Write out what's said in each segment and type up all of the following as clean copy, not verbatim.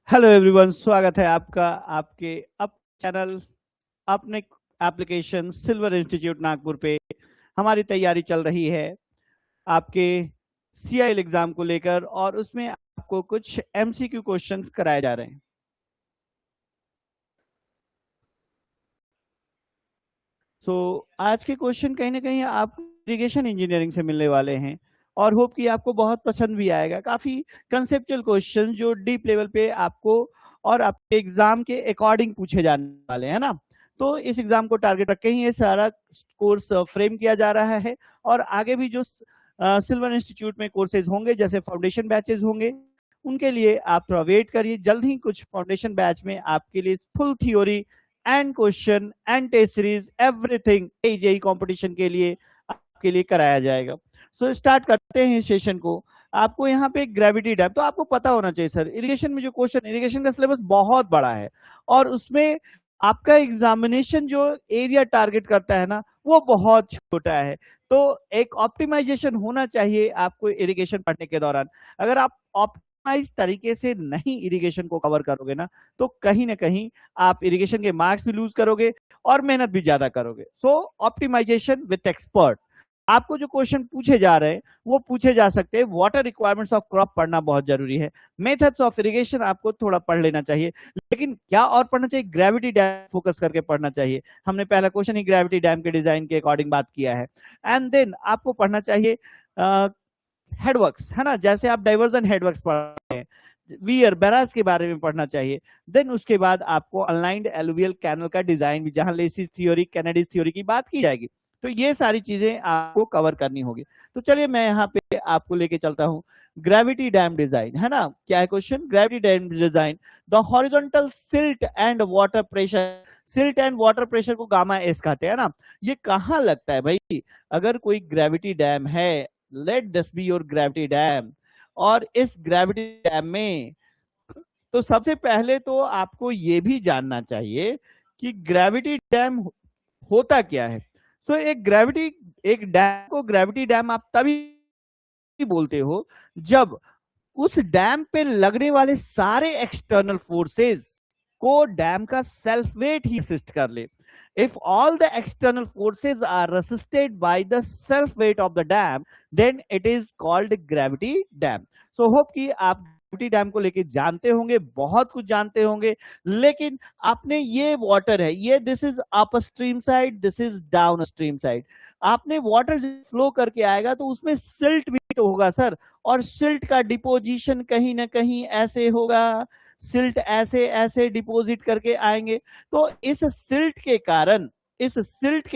Hello everyone, स्वागत है आपका आपके अप चैनल अपने एप्लीकेशन सिल्वर इंस्टीट्यूट नागपुर पे। हमारी तैयारी चल रही है आपके CIL एग्जाम को लेकर और उसमें आपको कुछ MCQ क्वेश्चंस कराए जा रहे हैं। आज के क्वेश्चन कहीं ना कहीं आप इरिगेशन इंजीनियरिंग से मिलने वाले हैं और होप कि आपको बहुत पसंद भी आएगा। काफी कंसेप्चुअल क्वेश्चन जो डीप लेवल पे आपको और आपके एग्जाम के अकॉर्डिंग पूछे जाने वाले हैं ना। तो इस एग्जाम को टारगेट रख के ही ये सारा कोर्स फ्रेम किया जा रहा है और आगे भी जो सिल्वर इंस्टीट्यूट में कोर्सेज होंगे, जैसे फाउंडेशन बैचेज होंगे, उनके लिए आप थोड़ा वेट करिए। जल्द ही कुछ फाउंडेशन बैच में आपके लिए full theory and question and test series everything AJE competition के लिए आपके लिए कराया जाएगा। स्टार्ट करते हैं इस सेशन को। आपको यहाँ पे ग्रेविटी डैम तो आपको पता होना चाहिए सर। इरिगेशन में जो क्वेश्चन, इरिगेशन का सिलेबस बहुत बड़ा है और उसमें आपका एग्जामिनेशन जो एरिया टारगेट करता है ना, वो बहुत छोटा है। तो एक ऑप्टिमाइजेशन होना चाहिए आपको इरिगेशन पढ़ने के दौरान। अगर आप ऑप्टिमाइज तरीके से नहीं इरिगेशन को कवर करोगे ना, तो कहीं ना कहीं आप इरिगेशन के मार्क्स भी लूज करोगे और मेहनत भी ज्यादा करोगे। Optimization with expert. आपको जो क्वेश्चन पूछे जा रहे हैं वो पूछे जा सकते हैं। वाटर रिक्वायरमेंट्स ऑफ क्रॉप पढ़ना बहुत जरूरी है। मेथड्स ऑफ इरिगेशन आपको थोड़ा पढ़ लेना चाहिए, लेकिन क्या और पढ़ना चाहिए? ग्रेविटी डैम फोकस करके पढ़ना चाहिए। हमने पहला क्वेश्चन ही ग्रेविटी डैम के डिजाइन के अकॉर्डिंग बात किया है। एंड देन आपको पढ़ना चाहिए हेडवर्क्स, है ना। जैसे आप डाइवर्जन हेडवर्क्स पढ़ते हैं, वियर बैराज के बारे में पढ़ना चाहिए। देन उसके बाद आपको अलाइंड एलुवियल कैनल का डिजाइन भी, जहां लेसिस थ्योरी, कैनेडीज थ्योरी की बात की जाएगी। तो ये सारी चीजें आपको कवर करनी होगी। तो चलिए मैं यहाँ पे आपको लेके चलता हूँ। ग्रेविटी डैम डिजाइन, है ना। क्या है question? Gravity dam design, the horizontal silt and water pressure. Silt and water pressure को गामा एस कहते हैं ना। ये कहाँ लगता है भाई? अगर कोई ग्रेविटी डैम है, late this be your gravity dam, और इस ग्रेविटी डैम में तो सबसे पहले तो आपको ये भी जानना चाहिए कि ग्रेविटी डैम होता क्या है। एक डैम को ग्रेविटी डैम आप तभी बोलते हो जब उस डैम पे लगने वाले सारे एक्सटर्नल फोर्सेस को डैम का सेल्फ वेट ही असिस्ट कर ले। If all the external forces are resisted by the self weight of the dam, then it is called gravity dam. So hope कि आप ग्रेविटी डैम को लेके जानते होंगे, बहुत कुछ जानते होंगे। लेकिन आपने ये वाटर है, ये this is up stream side, this is down stream side. आपने वाटर फ्लो करके आएगा तो उसमें सिल्ट भी तो होगा सर, और सिल्ट का डिपोजिशन कहीं ना कहीं ऐसे होगा। सिल्ट ऐसे ऐसे डिपॉजिट करके आएंगे। तो इस सिल्ट के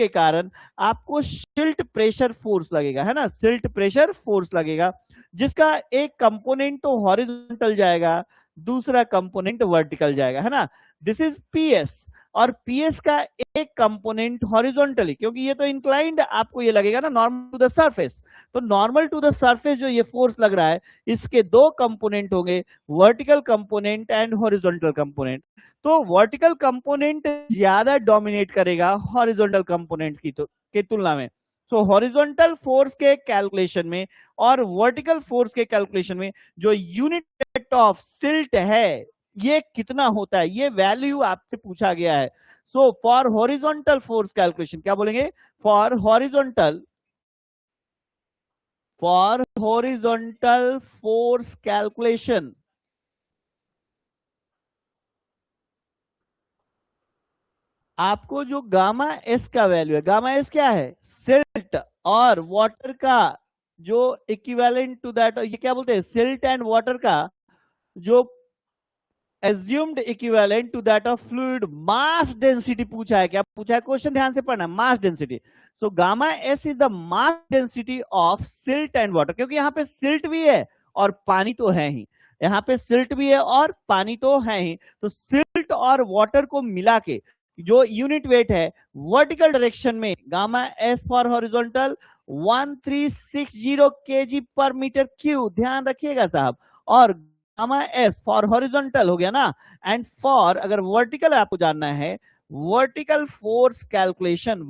कारण आपको सिल्ट प्रेशर फोर्स लगेगा, है ना। सिल्ट प्रेशर फोर्स लगेगा, जिसका एक कंपोनेंट तो हॉरिजॉन्टल जाएगा, दूसरा कंपोनेंट वर्टिकल जाएगा, है ना। दिस इज PS, और PS का एक कंपोनेंट हॉरिजॉन्टली, क्योंकि ये तो इंक्लाइंड आपको ये लगेगा ना, नॉर्मल टू द सरफेस। तो नॉर्मल टू द सरफेस जो ये फोर्स लग रहा है, इसके दो कंपोनेंट होंगे, vertical component and horizontal component. तो वर्टिकल कंपोनेंट ज्यादा डोमिनेट करेगा हॉरिजॉन्टल कंपोनेंट के तुलना में। सो हॉरिजॉन्टल फोर्स के कैलकुलेशन में और वर्टिकल फोर्स के कैलकुलेशन में जो यूनिट ऑफ सिल्ट है, ये कितना होता है, ये वैल्यू आपसे पूछा गया है। So for horizontal force calculation क्या बोलेंगे? फॉर हॉरिजॉन्टल फोर्स कैलकुलेशन आपको जो गामा एस का वैल्यू है, गामा एस क्या है? सिल्ट और वाटर का जो इक्विवेलेंट टू दैट, ये क्या बोलते हैं? सिल्ट एंड वाटर का जो assumed equivalent to that of fluid mass density पूछा है। क्या पूछा है? क्वेश्चन ध्यान से पढ़ना, mass density. So gamma S is the mass density of silt and water, क्योंकि यहाँ पे सिल्ट भी है और पानी तो है ही, यहाँ पे सिल्ट भी है और पानी तो है ही। तो सिल्ट और वाटर को मिला के जो यूनिट वेट है वर्टिकल डायरेक्शन में, gamma S for horizontal 1360 kg पर मीटर क्यूब, ध्यान रखिएगा साहब। और गामा एस फॉर हॉरिजॉन्टल हो गया ना। एंड फॉर अगर वर्टिकल आपको जानना है, vertical force calculation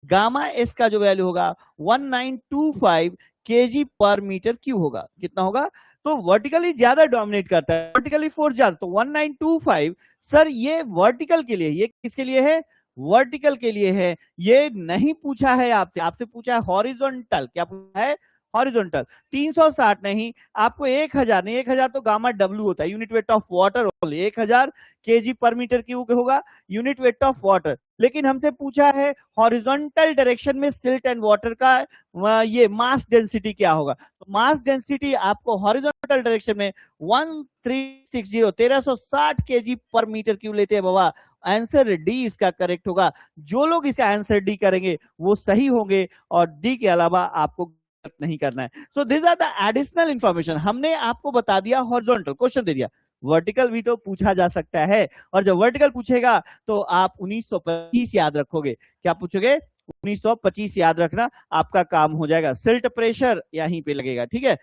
gamma S का जो वैल्यू होगा 1925 केजी पर मीटर क्यूब होगा। कितना होगा? तो वर्टिकली ज्यादा डोमिनेट करता है, वर्टिकली फोर्स ज्यादा, तो 1925 सर ये वर्टिकल के लिए, ये किसके लिए है? वर्टिकल के लिए है। ये नहीं पूछा है आपसे, आपसे पूछा है हॉरिजॉन्टल। क्या पूछा है? हॉरिजॉन्टल। 360 नहीं, आपको 1000 नहीं, 1000 तो गामा डब्ल्यू होता है, unit weight of water only. 1000 KG पर मीटर क्यूब होगा यूनिट वेट ऑफ वाटर। लेकिन हमसे पूछा है हॉरिजॉन्टल डायरेक्शन में सिल्ट एंड वाटर का ये मास डेंसिटी क्या होगा। तो मास डेंसिटी आपको हॉरिजॉन्टल डायरेक्शन में 1360 केजी पर मीटर क्यूब लेते हैं बाबा। आंसर डी इसका करेक्ट होगा। जो लोग इसका आंसर डी करेंगे वो सही होंगे, और डी के अलावा आपको गलत नहीं करना है। So this are the additional information. हमने आपको बता दिया हॉरिजॉन्टल, क्वेश्चन दे दिया। वर्टिकल भी तो पूछा जा सकता है, और जब वर्टिकल पूछेगा तो आप 1925 याद रखोगे। क्या पूछोगे? 1925 याद रखना, आपका काम हो जाएगा। सिल्ट प्रेशर यहीं पे लगेगा। ठीक है,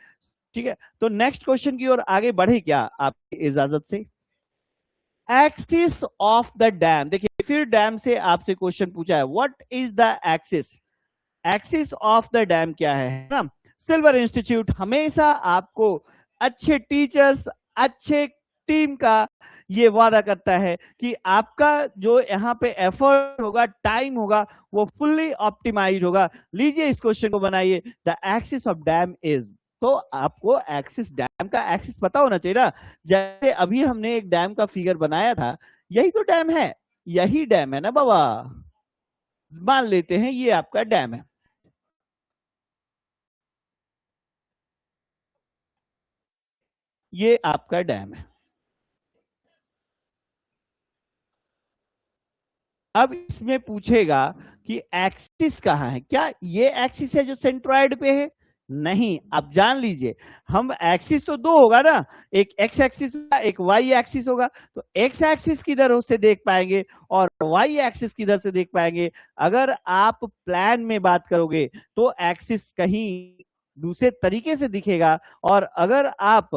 ठीक है। तो नेक्स्ट क्वेश्चन की ओर आगे बढ़े क्या आपकी इजाजत से? Axis of the dam. देखिए फिर डैम से आपसे क्वेश्चन पूछा है, what is the axis? Axis of the dam क्या है ना? सिल्वर इंस्टीट्यूट हमेशा आपको अच्छे टीचर्स, अच्छे टीम का ये वादा करता है कि आपका जो यहाँ पे एफर्ट होगा, टाइम होगा, वो फुल्ली ऑप्टिमाइज होगा। लीजिए इस क्वेश्चन को बनाइए। The axis of dam is, तो आपको एक्सिस, डैम का एक्सिस पता होना चाहिए ना। जैसे अभी हमने एक डैम का फिगर बनाया था, यही तो डैम है, यही डैम है ना बाबा। मान लेते हैं ये आपका डैम है, ये आपका डैम है। अब इसमें पूछेगा कि एक्सिस कहां है। क्या ये एक्सिस है जो सेंट्रॉइड पे है? नहीं, आप जान लीजिए, हम एक्सिस तो दो होगा ना, एक एक्स एक्सिस होगा, एक वाई एक्सिस होगा। तो एक्स एक्सिस किधर से देख पाएंगे और वाई एक्सिस किधर से देख पाएंगे? अगर आप प्लान में बात करोगे तो एक्सिस कहीं दूसरे तरीके से दिखेगा, और अगर आप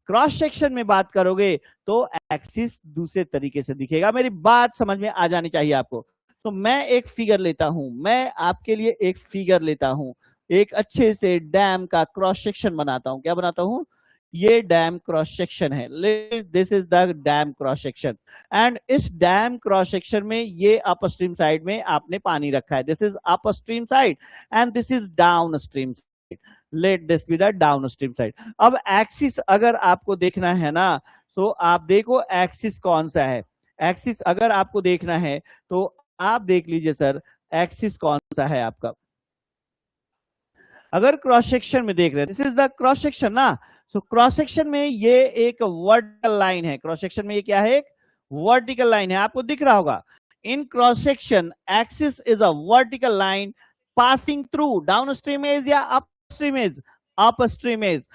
क्रॉस सेक्शन में बात करोगे तो एक्सिस दूसरे तरीके से दिखेगा। मेरी बात समझ में आ जानी चाहिए आपको। तो मैं एक फिगर लेता हूं, मैं आपके लिए एक फिगर लेता हूं, एक अच्छे से डैम का क्रॉस सेक्शन बनाता हूं। क्या बनाता हूं? ये डैम क्रॉस सेक्शन है। This is the dam cross section, and इस डैम क्रॉस सेक्शन में ये अपस्ट्रीम साइड में आपने पानी रखा है। This is upstream side and this is down stream side. Late this be the down stream side. अब एक्सिस अगर आपको देखना है ना, तो आप देखो एक्सिस कौन सा है। एक्सिस अगर आपको देखना है तो आप देख लीजिए सर, एक्सिस कौन सा है आपका। अगर क्रॉस सेक्शन में देख रहे हैं, this is the cross section ना। सो क्रॉस सेक्शन में ये एक वर्टिकल लाइन है। क्रॉस सेक्शन में ये क्या है? एक वर्टिकल लाइन है, आपको दिख रहा होगा। In cross section axis is a vertical line passing through downstream edge या अपस्ट्रीम एज? अपस्ट्रीम एज,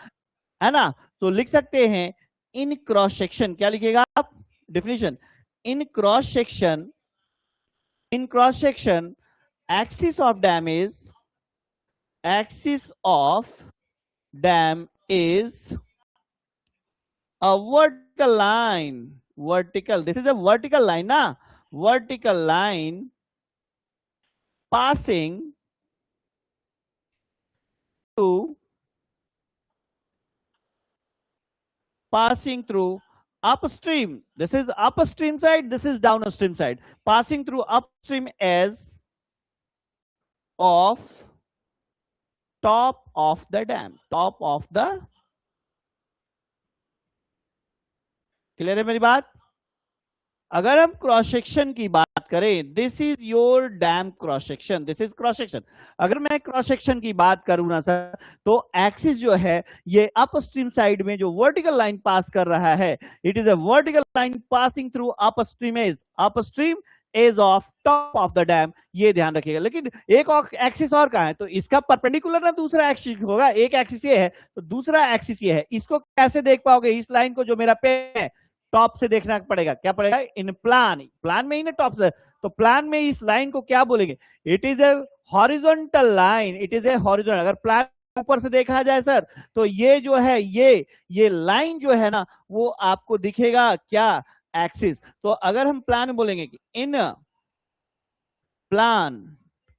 है ना। तो लिख सकते हैं इन क्रॉस सेक्शन, क्या लिखेगा आप? Definition, in cross section, in cross section axis of dam is, axis of dam is a vertical line. Vertical, this is a vertical line na, vertical line passing through upstream. This is upstream side, this is downstream side, passing through upstream as of top of the dam, top of the, clear है मेरी बात? अगर हम cross section की बात करें, this is your dam cross section, this is cross section. अगर मैं क्रॉस सेक्शन की बात करूं ना सर, तो एक्सिस जो है ये अपस्ट्रीम साइड में जो वर्टिकल लाइन पास कर रहा है, it is a vertical line passing through upstream edge, upstream edge of top of the dam, ये ध्यान रखिएगा। लेकिन एक और एक्सिस और कहां है? तो इसका परपेंडिकुलर ना दूसरा एक्सिस होगा। एक एक्सिस ये है तो दूसरा एक्सिस ये है। इसको कैसे देख पाओगे? इस लाइन को जो मेरा पे है, टॉप से देखना पड़ेगा। क्या पड़ेगा? इन प्लान, प्लान में ही ना टॉप से, तो प्लान में इस लाइन को क्या बोलेंगे? It is a horizontal line, it is a horizontal. अगर प्लान ऊपर से देखा जाए सर, तो ये जो है ये लाइन जो है ना, वो आपको दिखेगा क्या? एक्सिस। तो अगर हम प्लान में बोलेंगे कि इन प्लान,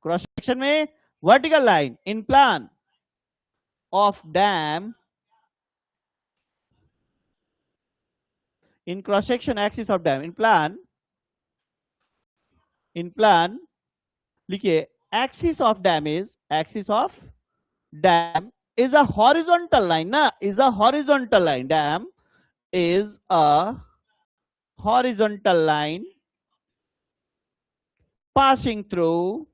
क्रॉस सेक्शन में vertical line, in plan of dam in cross section axis of dam in plan लिखिए axis of dam is a horizontal line ना, is a horizontal line. Dam is a horizontal line passing through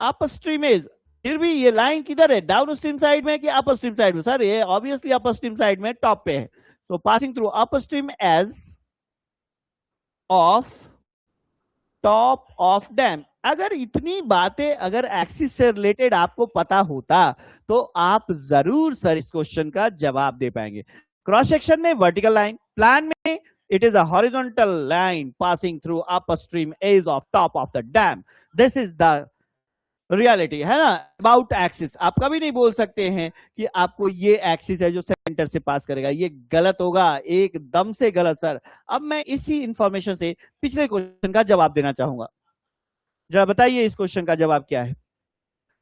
upstream is. फिर भी ये line किधर है, down stream side में कि अपर stream side में? सर ये ऑब्वियसली अपर स्ट्रीम साइड में, टॉप पे है. So passing through upstream as of top of dam. अगर इतनी बातें अगर एक्सिस से रिलेटेड आपको पता होता तो आप जरूर सर इस क्वेश्चन का जवाब दे पाएंगे. क्रॉस सेक्शन में वर्टिकल लाइन, प्लान में it is a horizontal line passing through upstream edge of top of the dam. This is the reality है ना. अबाउट एक्सिस आप कभी नहीं बोल सकते हैं कि आपको ये एक्सिस है जो सेंटर से पास करेगा, ये गलत होगा, एकदम से गलत सर. अब मैं इसी इंफॉर्मेशन से पिछले क्वेश्चन का जवाब देना चाहूंगा. जरा बताइए इस क्वेश्चन का जवाब क्या है.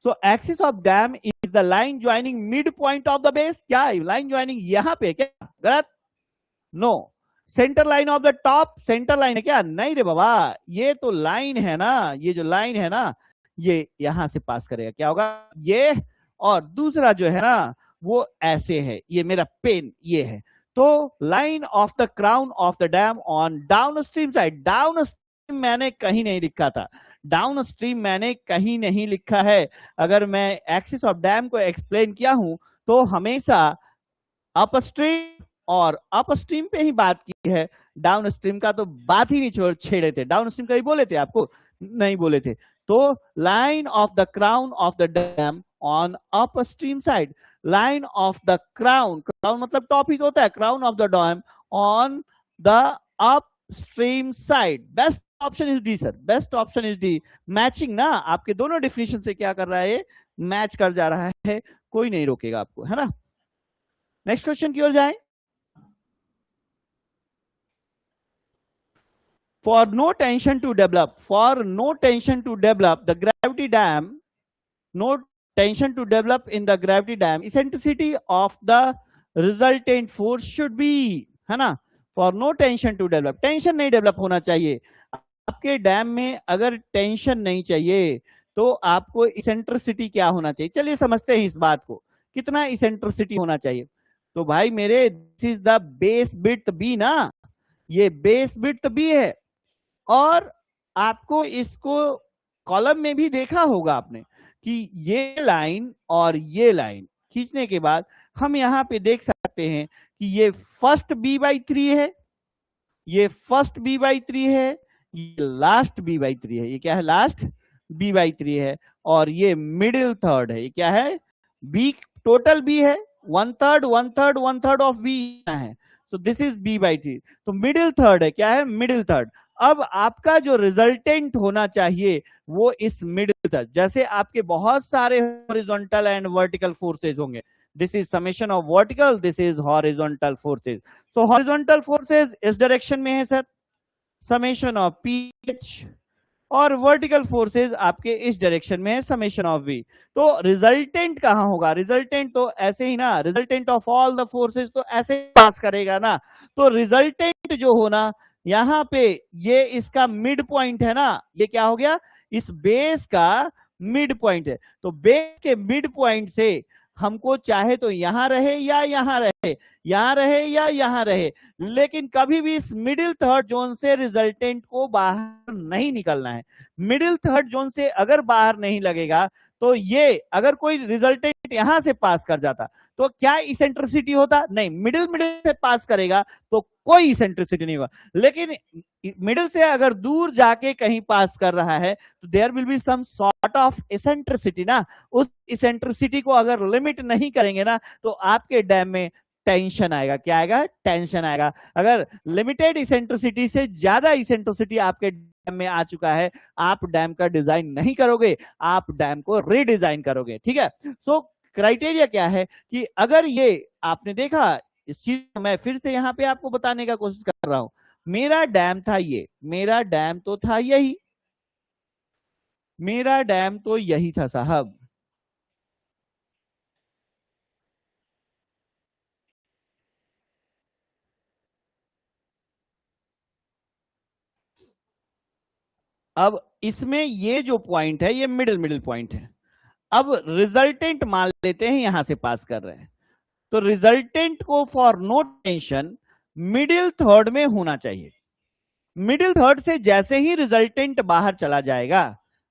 So axis of dam is the line joining mid point of the base. क्या लाइन ज्वाइनिंग यहां पे? क्या गलत? No. Centre line of the top, centre line है क्या? नहीं रे बाबा, ये तो लाइन है ना, ये जो लाइन है ना ये यहां से पास करेगा. क्या होगा? ये. और दूसरा जो है ना वो ऐसे है, ये मेरा पेन ये है. तो line of the crown of the dam on down stream side. Down stream मैंने कहीं नहीं लिखा था, डाउन स्ट्रीम मैंने कहीं नहीं लिखा है. अगर मैं एक्सिस ऑफ डैम को एक्सप्लेन किया हूं तो हमेशा अपस्ट्रीम और अपस्ट्रीम पे ही बात की है. डाउन स्ट्रीम का तो बात ही नहीं छेड़े थे. डाउन स्ट्रीम कहीं बोले थे आपको? नहीं बोले थे. तो line of the crown of the dam on upstream side. Line of the crown, crown मतलब टॉप ही तो होता है, crown of the dam on the upstream side. Best option is D sir, best option is D. Matching ना, आपके दोनों definition से क्या कर रहा है, मैच कर जा रहा है, कोई नहीं रोकेगा आपको, है ना. नेक्स्ट क्वेश्चन की ओर जाए. For no tension to develop, the gravity dam, no tension to develop in the gravity dam, eccentricity of the resultant force should be, है ना. For no tension to develop, tension नहीं develop होना चाहिए आपके dam में. अगर tension नहीं चाहिए तो आपको इसेंट्रिसिटी क्या होना चाहिए? चलिए समझते हैं इस बात को. कितना इसेंट्रिसिटी होना चाहिए? तो भाई मेरे this is the base width B ना, ये बेस विड्थ बी है. और आपको इसको कॉलम में भी देखा होगा आपने कि ये लाइन और ये लाइन खींचने के बाद हम यहां पे देख सकते हैं कि ये फर्स्ट b/3 है, ये फर्स्ट b/3 है, ये लास्ट b/3 है. ये क्या है? लास्ट b/3 है. और ये मिडिल थर्ड है. ये क्या है? b, टोटल b है, 1/3 ऑफ b है. तो दिस इज b/3. तो मिडिल थर्ड है. क्या है? Middle third. अब आपका जो रिजल्टेंट होना चाहिए वो इस मिडिल तक, जैसे आपके बहुत सारे हॉरिजॉन्टल एंड वर्टिकल फोर्सेज होंगे. This is summation of vertical, this is horizontal forces. So horizontal forces इस डायरेक्शन में है सर, समेशन ऑफ पीएच. और वर्टिकल फोर्सेज आपके इस डायरेक्शन में है, समेशन ऑफ वी. तो रिजल्टेंट कहां होगा? रिजल्टेंट तो ऐसे ही ना, resultant of all the forces तो ऐसे पास करेगा ना. तो रिजल्टेंट जो होना यहां पे, ये इसका मिड पॉइंट है ना. ये क्या हो गया? इस बेस का मिड पॉइंट है. तो बेस के मिड पॉइंट से हमको चाहे तो यहां रहे या यहां रहे, यहां रहे या यहां रहे, लेकिन कभी भी इस मिडिल थर्ड जोन से रिजल्टेंट को बाहर नहीं निकलना है. मिडिल थर्ड जोन से अगर बाहर नहीं लगेगा तो ये, अगर कोई रिजल्टेंट यहां से पास कर जाता तो क्या इसेंट्रिसिटी होता? नहीं. मिडिल से पास करेगा तो कोई इसेंट्रिसिटी नहीं होगा. लेकिन मिडिल से अगर दूर जाके कहीं पास कर रहा है तो there will be some sort of eccentricity ना. उस इसेंट्रिसिटी को अगर लिमिट नहीं करेंगे ना तो आपके डैम में टेंशन आएगा. क्या आएगा? टेंशन आएगा. अगर लिमिटेड इसेंट्रिसिटी से ज्यादा इसेंट्रिसिटी आपके डैम में आ चुका है, आप डैम का डिजाइन नहीं करोगे, आप डैम को रीडिजाइन करोगे. ठीक है. सो क्राइटेरिया क्या है कि अगर ये आपने देखा, इस चीज को मैं फिर से यहां पे आपको बताने का कोशिश कर रहा हूं. मेरा डैम था ये, मेरा डैम तो था यही, मेरा डैम तो यही था साहब। अब इसमें ये जो पॉइंट है ये मिडिल पॉइंट है। अब रिजल्टेंट मान लेते हैं यहां से पास कर रहे हैं, तो रिजल्टेंट को for no tension middle third में होना चाहिए। मिडिल थर्ड से जैसे ही रिजल्टेंट बाहर चला जाएगा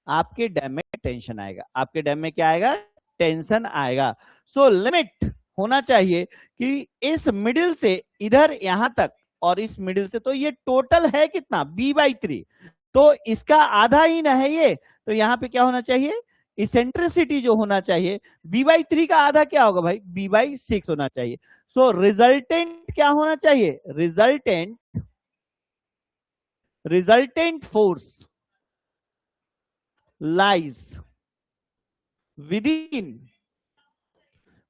आपके डैम में टेंशन आएगा, आपके डैम में क्या आएगा, टेंशन आएगा। सो लिमिट होना चाहिए कि इस मिडिल से इधर यहां तक और इस मिडिल से, तो ये टोटल है कितना, b/3, तो इसका आधा ही ना है ये, तो यहां पे क्या होना चाहिए, इसेंट्रिसिटी जो होना चाहिए b/3 का आधा क्या होगा भाई, b/6 होना चाहिए। सो रिजल्टेंट क्या होना चाहिए, resultant force lies within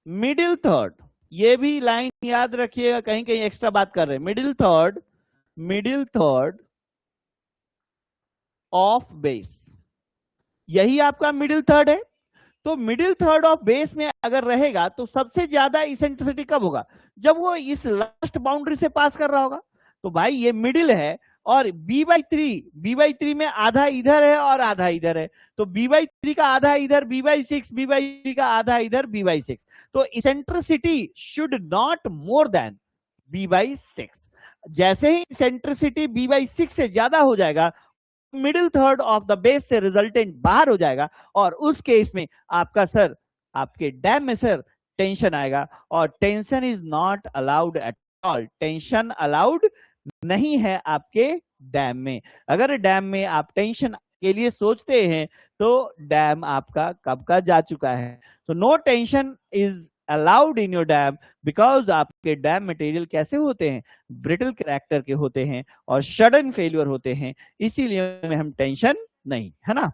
middle third. ये भी लाइन याद रखिएगा, कहीं कहीं एक्स्ट्रा बात कर रहे हैं, मिडिल थर्ड ऑफ बेस, यही आपका मिडिल थर्ड है। तो मिडिल थर्ड ऑफ बेस में अगर रहेगा तो सबसे ज्यादा इसेंट्रिसिटी कब होगा, जब वो इस लास्ट बाउंड्री से पास कर रहा होगा। तो भाई ये मिडिल है और b/3 में आधा इधर है और आधा इधर है, तो b/3 का आधा इधर, b/6, b/3 का आधा इधर, b/6, तो eccentricity should not more than b/6। जैसे ही इसेंट्रिसिटी b/6 से ज्यादा हो जाएगा, middle third of the base से रिजल्टेंट बाहर हो जाएगा, और उस केस में आपका सर, आपके डैम में सर टेंशन आएगा, और tension is not allowed at all, tension allowed नहीं है आपके डैम में। अगर डैम में आप टेंशन के लिए सोचते हैं तो डैम आपका कब का जा चुका है। तो no tension is allowed in your dam, because आपके डैम मटेरियल कैसे होते हैं, ब्रिटल कैरेक्टर के होते हैं और सडन फेलियर होते हैं, इसीलिए हम टेंशन नहीं, है ना।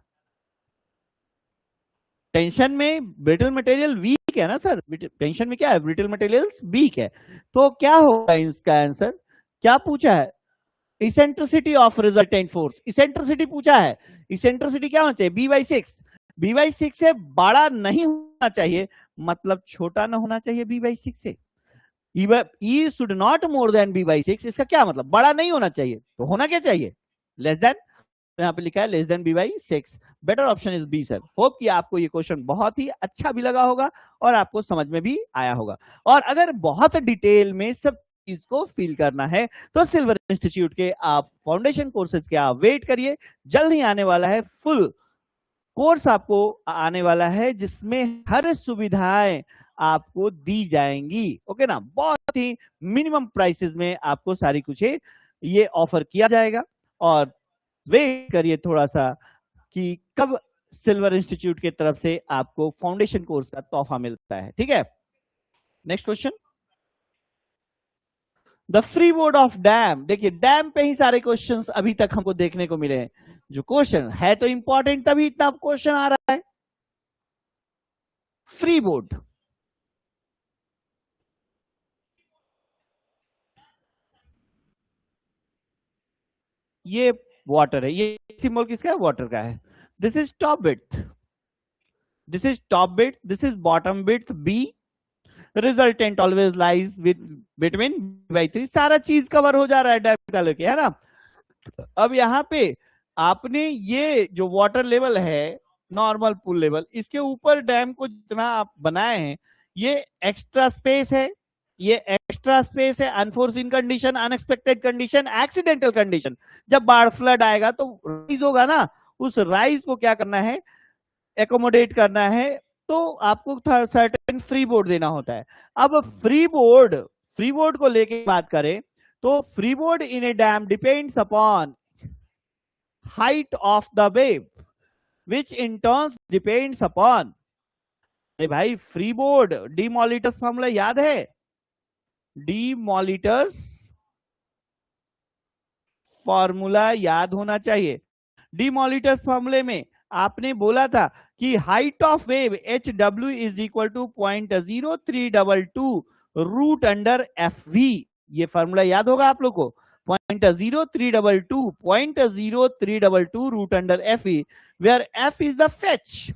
टेंशन में ब्रिटल मटेरियल वीक है ना सर, टेंशन में क्या है, ब्रिटल मटेरियल्स वीक है। तो क्या होगा इसका आंसर, क्या पूछा है, eccentricity of resultant force, eccentricity पूछा है, इसेंट्रिसिटी क्या होना चाहिए, b/6, b/6 से बड़ा नहीं होना चाहिए, मतलब छोटा ना होना चाहिए b/6 से, ई should not more than b/6, इसका क्या मतलब, बड़ा नहीं होना चाहिए, तो होना क्या चाहिए, लेस देन, तो यहाँ पे लिखा है less than b/6, better option is B sir. Hope कि आपको ये क्वेश्चन बहुत ही अच्छा भी लगा होगा और आपको समझ में भी आया होगा। और अगर बहुत डिटेल में सब चीज को फील करना है तो सिल्वर इंस्टीट्यूट के आप फाउंडेशन कोर्सेज के आप वेट करिए, जल्द ही आने वाला है फुल कोर्स, आपको आने वाला है जिसमें हर सुविधाएं आपको दी जाएंगी, ओके ना, बहुत ही मिनिमम प्राइसेस में आपको सारी कुछ ये ऑफर किया जाएगा। और वेट करिए थोड़ा सा कि कब सिल्वर इंस्टीट्यूट की तरफ से आपको फाउंडेशन कोर्स का तोहफा मिलता है, ठीक है। Next question, the free board of dam, देखिए डैम पे ही सारे क्वेश्चंस अभी तक हमको देखने को मिले हैं, जो क्वेश्चन है तो इंपॉर्टेंट तभी इतना क्वेश्चन आ रहा है। फ्री बोर्ड, ये वाटर है, ये सिंबल किसका है, वाटर का है। This is top width, this is top width, this is bottom width B, resultant always lies with between b/3, सारा चीज कवर हो जा रहा है डैम का लेके, है ना। अब यहाँ पे आपने ये जो वाटर लेवल है नॉर्मल पूल लेवल, इसके ऊपर डैम को जितना आप बनाए हैं, ये एक्स्ट्रा स्पेस है, ये एक्स्ट्रा स्पेस है, unforeseen condition, unexpected condition, accidental condition, जब बाढ़ फ्लड आएगा तो राइज होगा ना, उस राइज को क्या करना है, एकोमोडेट करना है, तो आपको सर्टेन फ्री बोर्ड देना होता है। अब फ्री बोर्ड को लेके बात करें तो free board in A dam depends upon height of the wave which in turns depends upon, अरे भाई फ्री बोर्ड डीमोलिटस फॉर्मूला याद है, डीमोलिटस फॉर्मूला याद होना चाहिए। डीमोलिटस फॉर्मूले में आपने बोला था कि height of wave HW is equal to 0.0322 root under FV, ये फॉर्मूला याद होगा आप लोग को, 0.0322 root under F E, where F is the fetch.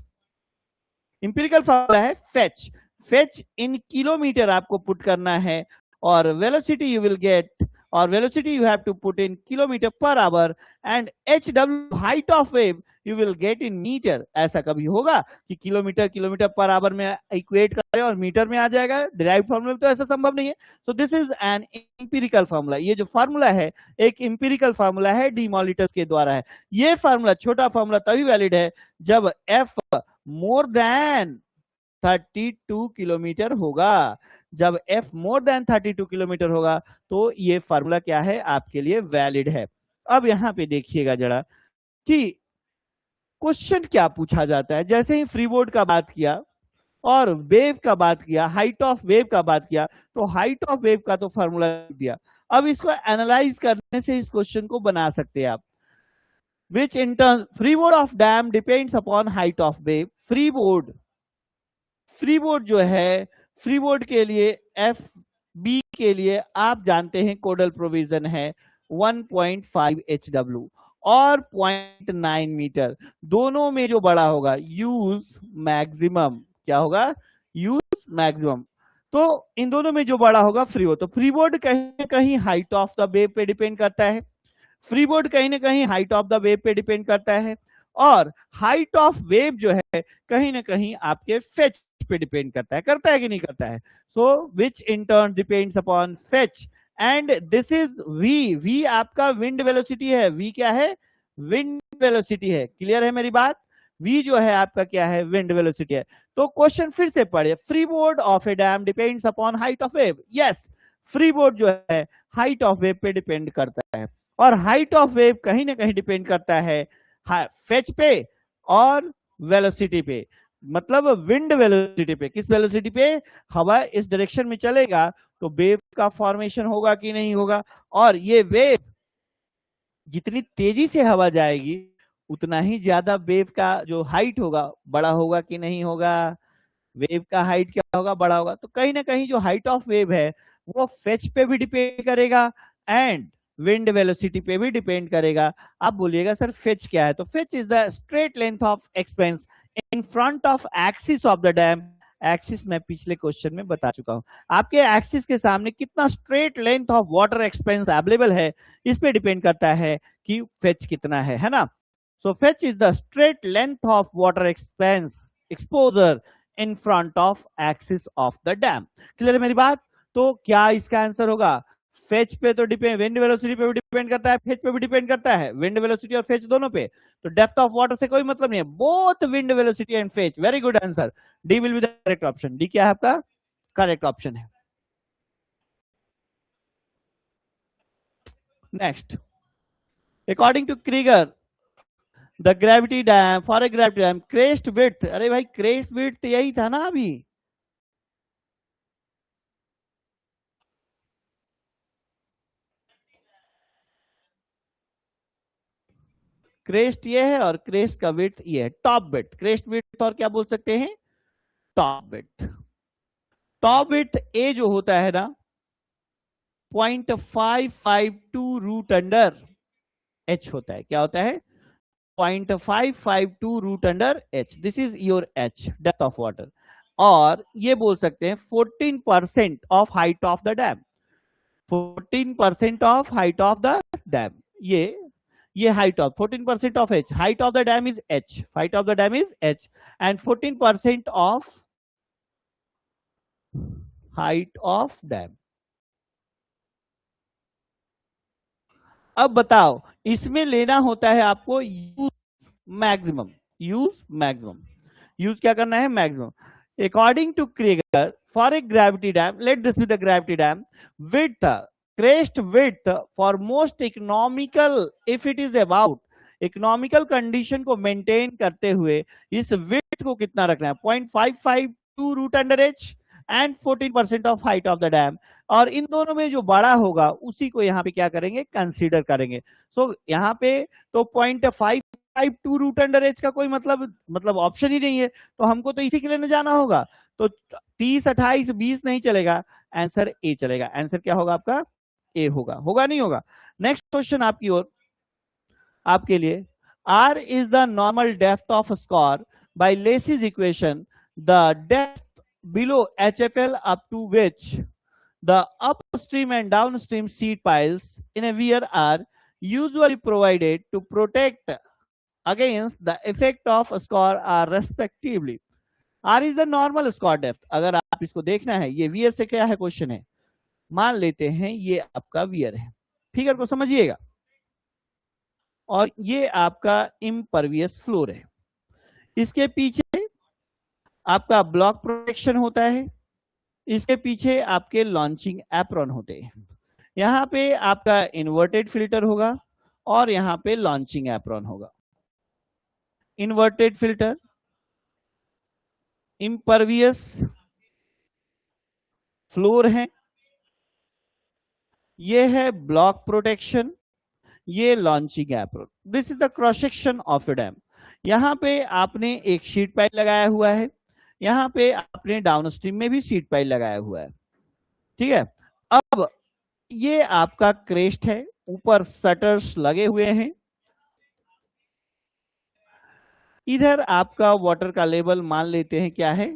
Empirical formula है फेच। फेच इन किलोमीटर आपको पुट करना है, और वेलोसिटी यू विल गेट, और velocity you have to put in kilometre per hour, and H W height of wave you will get in metre. ऐसा कभी होगा कि किलोमीटर पर आवर में इक्वेट करें और मीटर में आ जाएगा डिराइव्ड फार्मूला? तो ऐसा संभव नहीं है। So this is an empirical formula. ये जो फार्मूला है एक इंपिरिकल फार्मूला है, डी मॉलिटस के द्वारा है। ये फार्मूला, छोटा फार्मूला तभी वैलिड है जब एफ मोर देन 32 किलोमीटर होगा। जब f मोर देन 32 किलोमीटर होगा तो ये फार्मूला क्या है, आपके लिए वैलिड है। अब यहां पे देखिएगा जरा कि क्वेश्चन क्या पूछा जाता है। जैसे ही फ्री बोर्ड का बात किया और वेव का बात किया, हाइट ऑफ वेव का बात किया, तो हाइट ऑफ वेव का तो फार्मूला दिया। अब इसको एनालाइज करने से इस क्वेश्चन को बना सकते हैं आप। Which in turn free board of dam depends upon height of wave. Free board जो है, फ्री बोर्ड के लिए एफ बी के लिए आप जानते हैं कोडल प्रोविजन है 1.5 HW और 0.9 मीटर। दोनों में जो बड़ा होगा यूज मैक्सिमम, क्या होगा, यूज मैक्सिमम। तो इन दोनों में जो बड़ा होगा फ्री बोर्ड। तो फ्री बोर्ड कहीं ना कहीं हाइट ऑफ द वेव पे डिपेंड करता है। फ्री बोर्ड कहीं ना कहीं हाइट ऑफ द वेव पे डिपेंड करता है, और हाइट ऑफ वेव जो है कहीं ना कहीं आपके फेच पे डिपेंड करता है कि नहीं करता है। So which in turn depends upon fetch, and this is V आपका विंड वेलोसिटी है। वी क्या है, विंड वेलोसिटी है। क्लियर है मेरी बात? v जो है आपका क्या है, विंड वेलोसिटी है। तो क्वेश्चन फिर से पढ़िए, free board of A dam depends upon height of wave. Yes, free board जो है हाइट ऑफ वेव पे डिपेंड करता है, और हाइट ऑफ वेव कहीं ना कहीं डिपेंड करता है फेच पे और वेलोसिटी पे, मतलब विंड वेलोसिटी पे। किस वेलोसिटी पे? हवा इस डायरेक्शन में चलेगा तो वेव का फॉर्मेशन होगा कि नहीं होगा, और ये वेव जितनी तेजी से हवा जाएगी उतना ही ज्यादा वेव का जो हाइट होगा बड़ा होगा कि नहीं होगा। वेव का हाइट क्या होगा, बड़ा होगा। तो कहीं ना कहीं जो हाइट ऑफ वेव है वो फेच पे भी डिपेंड करेगा एंड विंड वेलोसिटी पे भी डिपेंड करेगा। आप बोलिएगा सर फेच क्या है? तो fetch is the straight length of expense in front of axis of the dam. Axis मैं पिछले क्वेश्चन में बता चुका हूं। आपके एक्सिस के सामने कितना straight length of water expense available है, इस पे डिपेंड करता है कि फेच कितना है ना। So fetch is the straight length of water expanse exposure in front of axis of the dam. Clear है मेरी बात? तो क्या इसका आंसर होगा? फेच पे तो डिपेंड, विंड वेलोसिटी पे भी डिपेंड करता है, फेच पे भी डिपेंड करता है, विंड वेलोसिटी और फेच दोनों पे। तो डेप्थ ऑफ वाटर से कोई मतलब नहीं है, both wind velocity and fetch. Very good answer, D will be the correct option. D क्या है आपका करेक्ट ऑप्शन है। Next, according to Creager the gravity dam, for a gravity dam crest width. अरे भाई क्रेस्ट विड्थ यही था ना अभी, क्रेस्ट ये है और क्रेस्ट का विड्थ ये है, टॉप विड्थ। क्रेस्ट विड्थ और क्या बोल सकते हैं, टॉप विड्थ। टॉप विड्थ ए जो होता है ना 0.552 रूट अंडर एच होता है। क्या होता है? 0.552 root under H. This is your H, depth of water. और ये बोल सकते हैं 14% of height of the dam. 14% of height of the dam, ये height of 14% of H, height of the dam is H, height of the dam is H, and 14% of height of dam. अब बताओ, इसमें लेना होता है आपको use maximum. Use क्या करना है? Maximum. According to Creager for a gravity dam, let this be the gravity dam, width crest width for most economical, if it is about economical condition को मेंटेन करते हुए इस विड्थ को कितना रखना है? 0.552 root under H and 14% of height of the dam. और इन दोनों में जो बड़ा होगा उसी को यहाँ पे क्या करेंगे? कंसीडर करेंगे। सो यहाँ पे तो 0.552 रूट अंडर एच का कोई मतलब ऑप्शन ही नहीं है, तो हमको तो इसी के लिए जाना होगा। तो 30, 28, 20 नहीं चलेगा, आंसर ए चलेगा। आंसर क्या होगा आपका? ए होगा, होगा नहीं होगा। नेक्स्ट क्वेश्चन आपकी ओर, आपके लिए, R is the normal depth of score by Lacey's equation. The depth below HFL up to which the upstream and downstream seed piles in a weir are usually provided to protect against the effect of score are respectively. R is the normal score depth. अगर आप इसको देखना है, ये weir से क्या है question है, मान लेते हैं ये आपका weir है, फिगर को समझिएगा, और ये आपका इम्परवियस फ्लोर है। इसके पीछे आपका ब्लॉक प्रोटेक्शन होता है, इसके पीछे आपके लॉन्चिंग एप्रॉन होते हैं। यहाँ पे आपका इन्वर्टेड फिल्टर होगा और यहाँ पे लॉन्चिंग एप्रॉन होगा। इन्वर्टेड फिल्टर, इम्परवियस फ्लोर है, ये है ब्लॉक प्रोटेक्शन, ये launching apron. This is the cross section of A dam. यहाँ पे आपने एक शीट पाइल लगाया हुआ है, यहाँ पे आपने डाउनस्ट्रीम में भी शीट पाइल लगाया हुआ है, ठीक है। अब ये आपका क्रेस्ट है, ऊपर शटर्स लगे हुए हैं, इधर आपका वाटर का लेवल मान लेते हैं क्या है,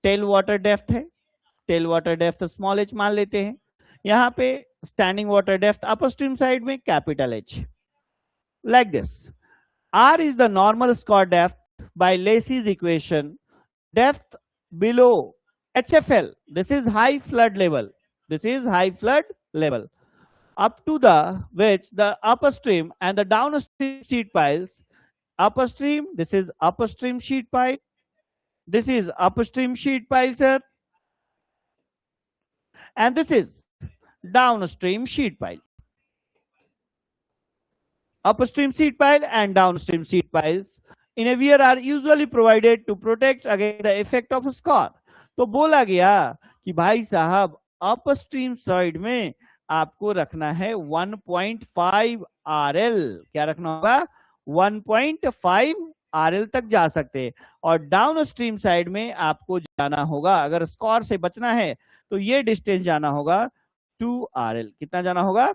टेल वाटर डेप्थ है, tail water depth small H मान लेते हैं। यहाँ पे standing water depth upstream side में capital H, like this. R is the normal score depth by Lacey's equation. Depth below HFL, this is high flood level, this is high flood level, up to the which the upstream and the downstream sheet piles, upstream, this is upstream sheet pile, this is upstream sheet pile, sir, and this is downstream sheet pile. Upstream sheet pile and downstream sheet piles in a weir are usually provided to protect against the effect of score. तो बोला गया कि भाई साहब upstream side में आपको रखना है 1.5 RL, क्या रखना होगा, 1.5 RL तक जा सकते हैं, और डाउनस्ट्रीम साइड में आपको जाना होगा, अगर स्कोर से बचना है तो ये डिस्टेंस जाना होगा 2 RL। कितना जाना होगा,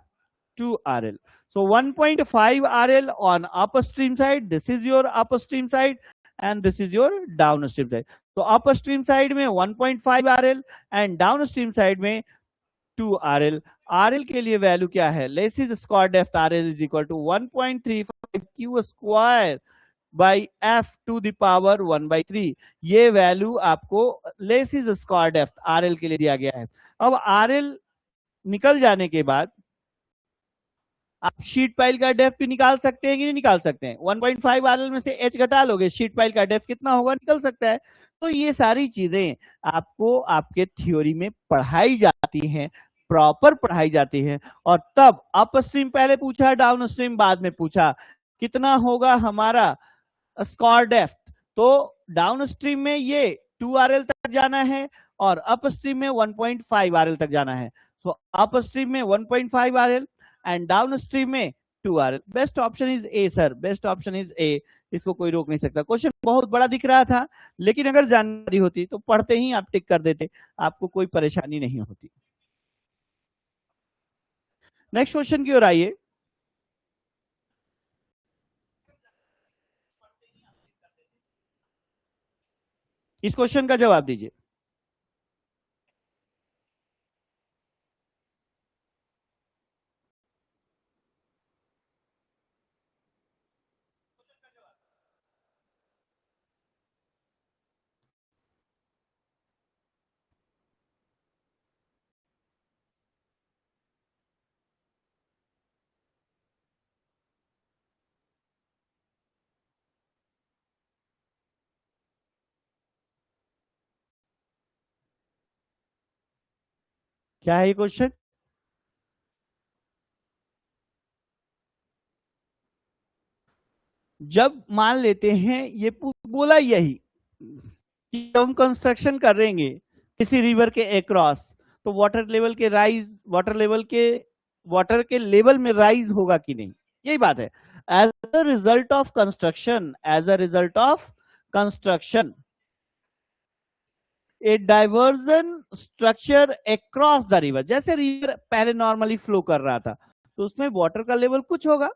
2 RL। So 1.5 RL on upstream side, this is your upstream side and this is your downstream side. So upstream side में 1.5 RL and downstream side में 2 RL। RL के लिए वैल्यू क्या है, Lacey's score depth RL is equal to 1.35 Q square by F to the power 1/3। ये value आपको Lacey's score depth RL के लिए दिया गया है। अब RL निकल जाने के बाद आप शीट पाइल का डेप्थ भी निकाल सकते हैं कि नहीं निकाल सकते हैं, 1.5 RL में से H घटा लोगे, शीट पाइल का डेप्थ कितना होगा, निकल सकता है। तो ये सारी चीजें आपको आपके थ्योरी में पढ़ाई जाती हैं, प्रॉपर पढ़ाई जाती है। और तब अपस्ट्रीम पहले पूछा, डाउनस्ट्रीम बाद में पूछा, कितना होगा हमारा स्कोर डेप्थ, तो डाउनस्ट्रीम में ये 2 RL तक जाना है और अपस्ट्रीम में 1.5 RL तक जाना है। सो अपस्ट्रीम में 1.5 RL एंड डाउनस्ट्रीम में 2 RL। Best option is a sir, best option is a, इसको कोई रोक नहीं सकता। क्वेश्चन बहुत बड़ा दिख रहा था, लेकिन अगर जानकारी होती तो पढ़ते ही आप टिक कर देते, आपको कोई परेशानी नहीं होती। नेक्स्ट क्वेश्चन की ओर आइए। इस क्वेश्चन का जवाब दीजिए। क्या है ये क्वेश्चन, जब मान लेते हैं ये बोला यही कि हम कंस्ट्रक्शन करेंगे किसी रिवर के एक्रॉस, तो वाटर लेवल के राइज, वाटर के लेवल में राइज होगा कि नहीं, यही बात है। As a result of construction, as a result of construction a diversion structure across the river. जैसे रिवर पहले नॉर्मली फ्लो कर रहा था तो उसमें वाटर का लेवल कुछ होगा,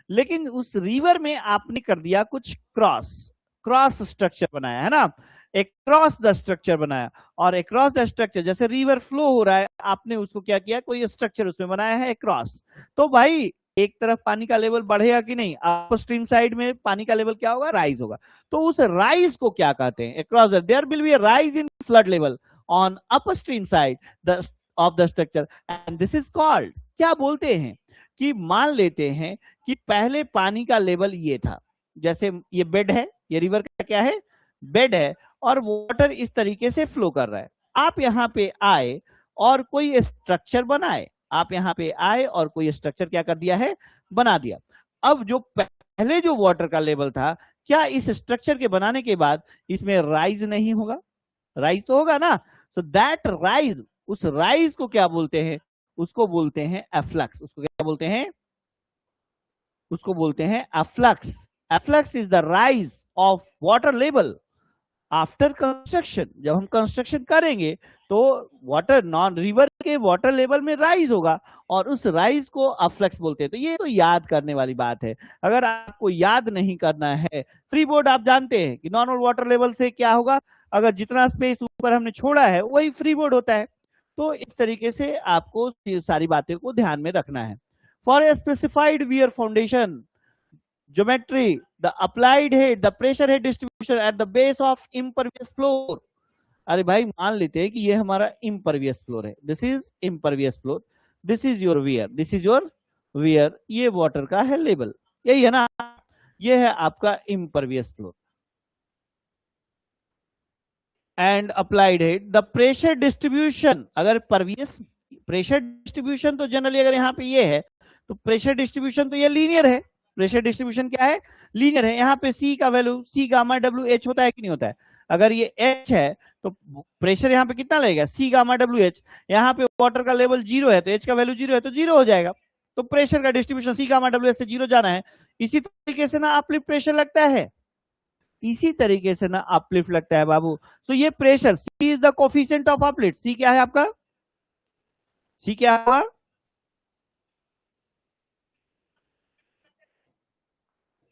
लेकिन उस रिवर में आपने कर दिया कुछ क्रॉस, क्रॉस स्ट्रक्चर बनाया है ना, एक क्रॉस द स्ट्रक्चर बनाया। और अक्रॉस द स्ट्रक्चर, जैसे रिवर फ्लो हो रहा है, आपने उसको क्या किया, कोई स्ट्रक्चर उसमें बनाया है क्रॉस। तो भाई एक तरफ पानी का लेवल बढ़ेगा कि नहीं, अप स्ट्रीम साइड में पानी का लेवल क्या होगा, राइज होगा। तो उस राइज को क्या कहते हैं, across there will be a rise in flood level on upstream side the of the structure and this is called, क्या बोलते हैं कि मान लेते हैं कि पहले पानी का लेवल ये था, जैसे ये बेड है, ये रिवर का क्या है, बेड है, और वाटर इस तरीके से फ्लो कर रहा है। आप यहाँ पे आए और कोई स्ट्रक्चर बनाए, आप यहाँ पे आए और कोई स्ट्रक्चर क्या कर दिया है, बना दिया। अब जो पहले जो वाटर का लेवल था, क्या इस स्ट्रक्चर के बनाने के बाद इसमें राइज नहीं होगा, राइज तो होगा ना। तो दैट राइज, उस राइज को क्या बोलते हैं, उसको बोलते हैं एफ्लक्स। उसको क्या बोलते हैं, उसको बोलते हैं efflux. Efflux is the rise of water level after construction. जब हम कंस्ट्रक्शन करेंगे तो वाटर नॉन रिवर के वाटर लेवल में राइज होगा और उस राइज को अफ्लक्स बोलते हैं। तो ये तो याद करने वाली बात है। अगर आपको याद नहीं करना है, फ्री बोर्ड आप जानते हैं कि नॉर्मल वाटर लेवल से क्या होगा, अगर जितना स्पेस ऊपर हमने छोड़ा है वही फ्री बोर्ड होता है। तो इस तरीके से आपको सारी बातें को ध्यान में रखना है। For a specified wear foundation geometry, the applied head, the pressure head distribution at the base of impervious floor। अरे भाई मान लेते हैं कि ये हमारा impervious floor है, this is impervious floor, this is your wear, this is your wear, ये वाटर का है लेवल, यही है ना, ये है आपका impervious floor। And applied head, the pressure distribution, अगर परवियस प्रेशर डिस्ट्रीब्यूशन तो जनरली अगर यहाँ पे ये है तो प्रेशर डिस्ट्रीब्यूशन तो ये लीनियर है, प्रेशर डिस्ट्रीब्यूशन क्या है, लीनियर है। यहाँ पे सी का value C gamma W H होता है कि नहीं होता है, अगर ये एच है तो प्रेशर यहाँ पे कितना लगेगा, सी गामा डब्ल्यू एच। यहाँ पे वाटर का लेवल जीरो है तो एच का वैल्यू जीरो है तो जीरो हो जाएगा। तो प्रेशर का डिस्ट्रीब्यूशन सी गामा डब्ल्यू एच से जीरो जाना है। इसी तरीके से ना अपलिफ्ट प्रेशर लगता है, इसी तरीके से ना अपलिफ्ट लगता है बाबू। तो ये pressure, C is the coefficient of uplift, C क्या है आपका, सी क्या है,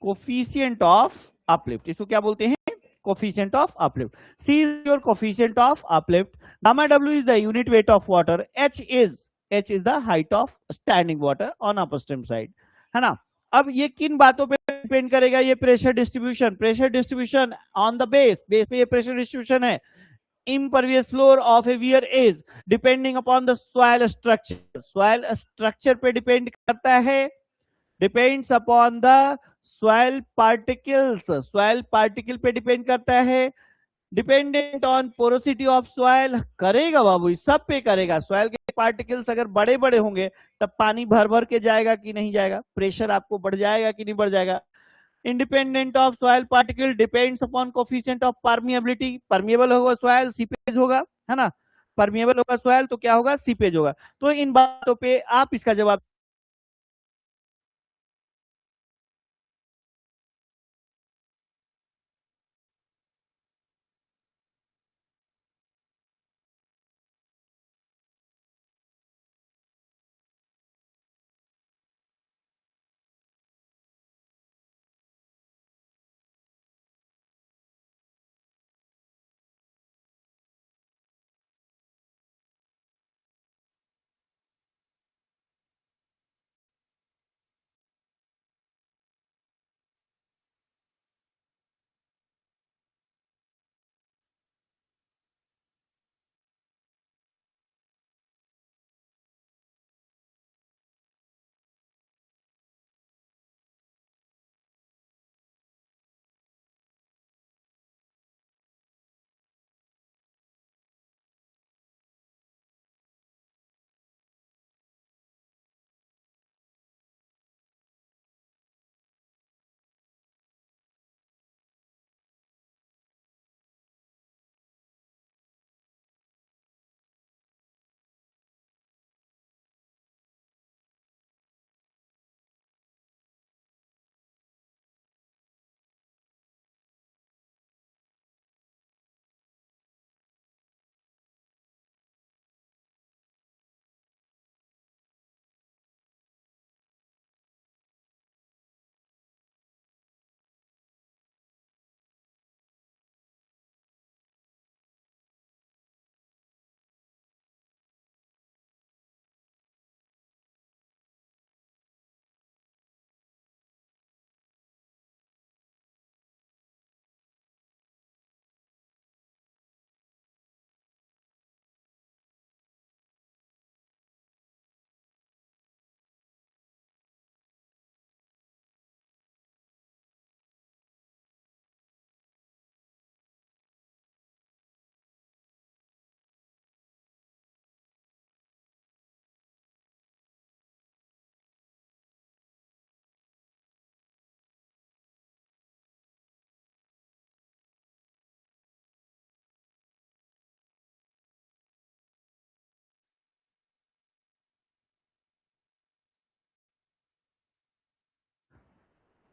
कोफिशिएंट ऑफ अपलिफ्ट, इसको क्या बोलते हैं, coefficient of uplift. C is your coefficient of uplift, gamma W is the unit weight of water, H is the height of standing water on upstream side, है ना। अब ये किन बातों पे डिपेंड करेगा, ये pressure distribution, pressure distribution on the base, base पे ये प्रेशर डिस्ट्रीब्यूशन है। impervious floor of a weir is depending upon the soil structure, soil structure पे depend करता है, depends upon the soil particles, soil particle पे depend करता है, dependent on porosity of soil, करेगा बाबू, इस सब पे करेगा। सॉइल के पार्टिकल्स अगर बड़े बड़े होंगे तब पानी भर भर के जाएगा कि नहीं जाएगा, प्रेशर आपको बढ़ जाएगा कि नहीं बढ़ जाएगा। Independent of soil particle depends upon coefficient of permeability, permeable होगा सॉइल सीपेज होगा, है ना, परमिएबल होगा सॉइल तो क्या होगा, सीपेज होगा। तो इन बातों पे आप इसका जवाब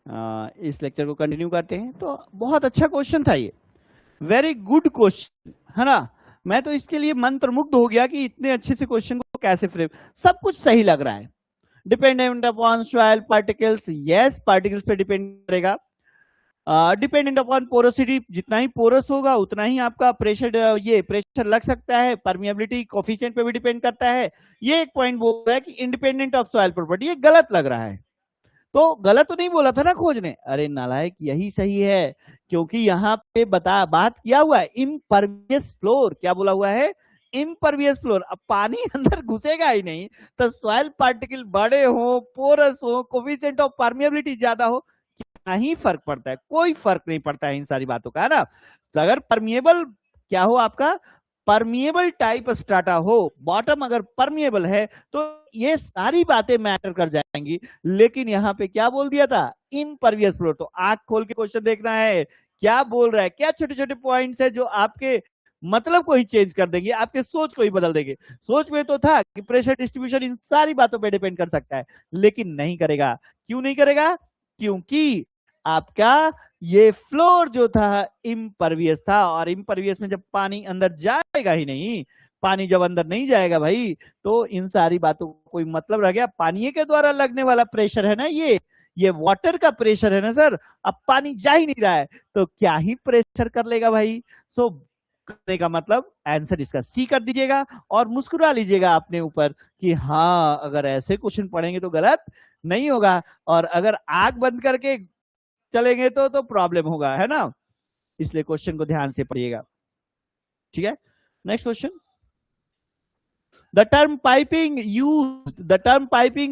इस लेक्चर को कंटिन्यू करते हैं। तो बहुत अच्छा क्वेश्चन था ये, वेरी गुड क्वेश्चन, है ना। मैं तो इसके लिए मंत्रमुग्ध हो गया कि इतने अच्छे से क्वेश्चन को कैसे फ्रेम, सब कुछ सही लग रहा है। Dependent upon soil particles, yes particles पे डिपेंड करेगा। डिपेंडेंट अपॉन पोरोसिटी, जितना ही पोरस होगा उतना ही आपका प्रेशर, ये प्रेशर लग सकता है। परमिएबिलिटी कोफिशिएंट पे भी डिपेंड करता है। ये एक पॉइंट बोल रहा है कि इंडिपेंडेंट ऑफ सॉइल प्रॉपर्टी, ये गलत लग रहा है। तो गलत तो नहीं बोला था ना खोजने, अरे नालायक यही सही है, क्योंकि यहाँ पे बात किया हुआ है इम्परवियस फ्लोर। क्या बोला हुआ है? Impervious floor. अब पानी अंदर घुसेगा ही नहीं, तो सॉइल पार्टिकल बड़े हो, पोरस हो, कोफिशिएंट ऑफ परमिएबिलिटी ज्यादा हो, क्या ही फर्क पड़ता है? कोई फर्क नहीं पड़ता है इन सारी बातों का, है ना। तो अगर परमिएबल क्या हो आपका, परमिएबल टाइप स्ट्राटा हो, बॉटम अगर परमिएबल है, तो ये सारी बातें मैटर कर जाएंगी। लेकिन यहाँ पे क्या बोल दिया था? Impervious floor. तो आंख खोल के क्वेश्चन देखना है, क्या बोल रहा है, क्या छोटे छोटे पॉइंट्स है जो आपके मतलब को ही चेंज कर देंगे, आपके सोच को ही बदल देंगे। सोच में तो था कि प्रेशर डिस्ट्रीब्यूशन इन सारी बातों पे डिपेंड कर सकता है, लेकिन नहीं करेगा। क्यों नहीं करेगा? क्योंकि आपका ये फ्लोर जो था इम्परवियस था, और इम्परवियस में जब पानी अंदर जाएगा ही नहीं, पानी जब अंदर नहीं जाएगा भाई, तो इन सारी बातों को कोई मतलब रह गया? पानी के द्वारा लगने वाला प्रेशर है ना, ये वाटर का प्रेशर है ना सर। अब पानी जा ही नहीं रहा है, तो क्या ही प्रेशर कर लेगा भाई। सो करने का मतलब आंसर इसका सी कर दीजिएगा और मुस्कुरा लीजिएगा अपने ऊपर कि हाँ, अगर ऐसे क्वेश्चन पढ़ेंगे तो गलत नहीं होगा, और अगर आंख बंद करके चलेंगे तो प्रॉब्लम होगा, है ना। इसलिए क्वेश्चन को ध्यान से पढ़िएगा, ठीक है। Next question, the term piping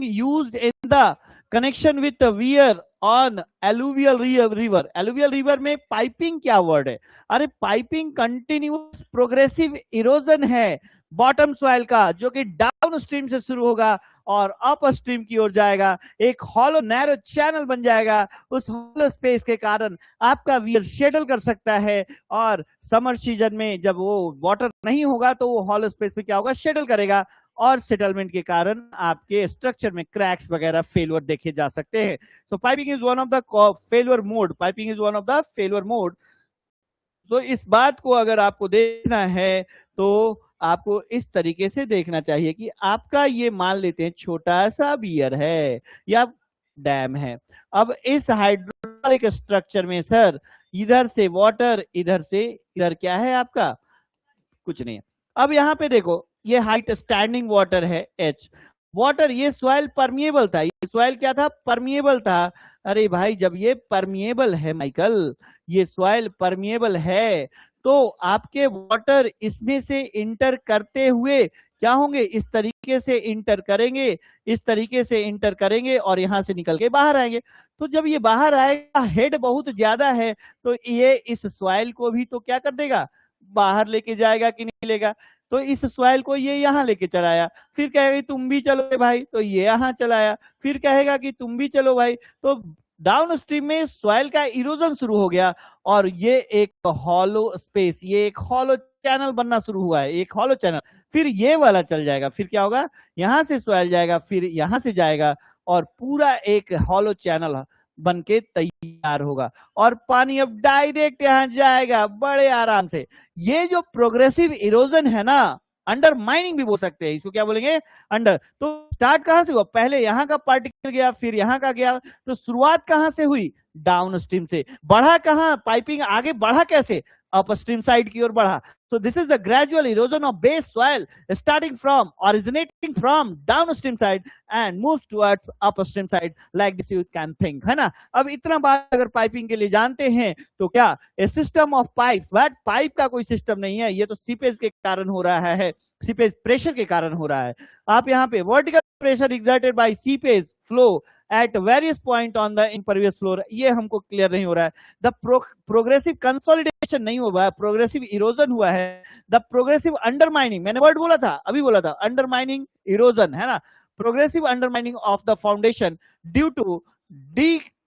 used in the connection with the weir on alluvial river। alluvial river में पाइपिंग क्या वर्ड है? अरे पाइपिंग कंटिन्यूअस प्रोग्रेसिव इरोजन है बॉटम सॉइल का, जो कि डाउन स्ट्रीम से शुरू होगा और अप स्ट्रीम की ओर जाएगा, एक हॉलो नैरो चैनल बन जाएगा। उस हॉलो स्पेस के कारण आपका वियर शेडल कर सकता है, और समर सीजन में जब वो वाटर नहीं होगा तो वो हॉलो स्पेस में क्या होगा? शेडल करेगा, और सेटलमेंट के कारण आपके स्ट्रक्चर में क्रैक्स वगैरह फेलियर देखे जा सकते हैं। तो piping is one of the failure mode, piping is one of the failure mode. तो इस बात को अगर आपको देखना है तो आपको इस तरीके से देखना चाहिए कि आपका ये मान लेते हैं छोटा सा बियर है या डैम है। अब इस हाइड्रोलिक स्ट्रक्चर में सर इधर से वाटर, इधर से इधर क्या है आपका? कुछ नहीं है। अब यहाँ पे देखो, ये हाइट स्टैंडिंग वाटर है एच वाटर, ये सॉइल परमिएबल था, ये सॉइल क्या था? परमिएबल था। अरे भाई जब ये परमिएबल है माइकल, ये सॉइल परमिएबल है, तो आपके वाटर इसमें से इंटर करते हुए क्या होंगे? इस तरीके से इंटर करेंगे, इस तरीके से इंटर करेंगे और यहां से निकल के बाहर आएंगे। तो जब ये बाहर आएगा, हेड बहुत ज्यादा है, तो ये इस सॉइल को भी तो क्या कर देगा? बाहर लेके जाएगा कि नहीं लेगा? तो इस सॉइल को ये यहाँ लेके चलाया, फिर कहेगा तुम भी चलो भाई, तो ये यहाँ चलाया, फिर कहेगा कि तुम भी चलो भाई, तो डाउन स्ट्रीम में सॉइल का इरोजन शुरू हो गया, और ये एक हॉलो स्पेस, ये एक हॉलो चैनल बनना शुरू हुआ है, एक हॉलो चैनल। फिर ये वाला चल जाएगा, फिर क्या होगा? यहाँ से सॉइल जाएगा, फिर यहाँ से जाएगा, और पूरा एक हॉलो चैनल बन के तैयार होगा, और पानी अब डायरेक्ट यहाँ जाएगा बड़े आराम से। ये जो प्रोग्रेसिव इरोजन है ना, अंडर माइनिंग भी बोल सकते हैं इसको, क्या बोलेंगे? अंडर। तो स्टार्ट कहां से हुआ? पहले यहाँ का पार्टिकल गया, फिर यहाँ का गया, तो शुरुआत कहां से हुई? डाउन स्ट्रीम से। बढ़ा कहां? पाइपिंग आगे बढ़ा कैसे? अप स्ट्रीम साइड की ओर बढ़ा। So this is the gradual erosion of base soil originating from downstream side and moves towards upstream side, like this you can think, है ना। अब इतना बात अगर पाइपिंग के लिए जानते हैं तो क्या a system of pipe, but pipe का कोई सिस्टम नहीं है, ये तो सीपेज के कारण हो रहा है, सीपेज प्रेशर के कारण हो रहा है। आप यहाँ पे vertical pressure exerted by seepage flow at various point on the impervious floor, ये हमको क्लियर नहीं हो रहा है। द प्रोग्रेसिव कंसोलिडेशन नहीं हुआ है, प्रोग्रेसिव इरोजन हुआ है। द प्रोग्रेसिव अंडरमाइनिंग, मैंने वर्ड बोला था, अभी बोला था, अंडरमाइनिंग इरोजन, है ना। Progressive undermining of the foundation due to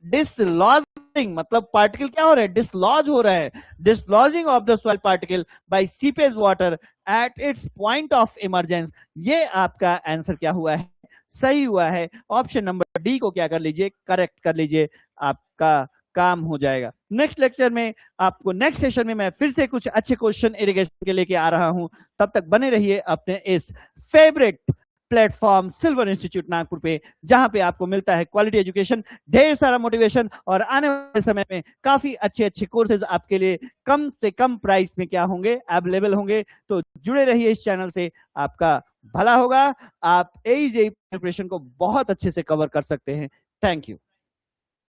dislodging, मतलब पार्टिकल क्या हो रहा है? डिसलॉज हो रहा है। Dislodging of the soil particle by seepage water at its point of emergence, ये आपका आंसर क्या हुआ है? सही हुआ है। ऑप्शन नंबर डी को क्या कर लीजिए, करेक्ट कर लीजिए, आपका काम हो जाएगा। नेक्स्ट लेक्चर में आपको, नेक्स्ट सेशन में मैं फिर से कुछ अच्छे क्वेश्चन इरिगेशन के लेके आ रहा हूं। तब तक बने रहिए अपने इस favourite platform silver institute Nagpur पे, जहां पे आपको मिलता है क्वालिटी एजुकेशन, ढेर सारा मोटिवेशन, और आने वाले समय में काफी अच्छे अच्छे कोर्सेज आपके लिए कम से कम प्राइस में क्या होंगे, अवेलेबल होंगे। तो जुड़े रहिए इस चैनल से, आपका भला होगा। आप AEJ प्रिपरेशन को बहुत अच्छे से कवर कर सकते हैं। Thank you.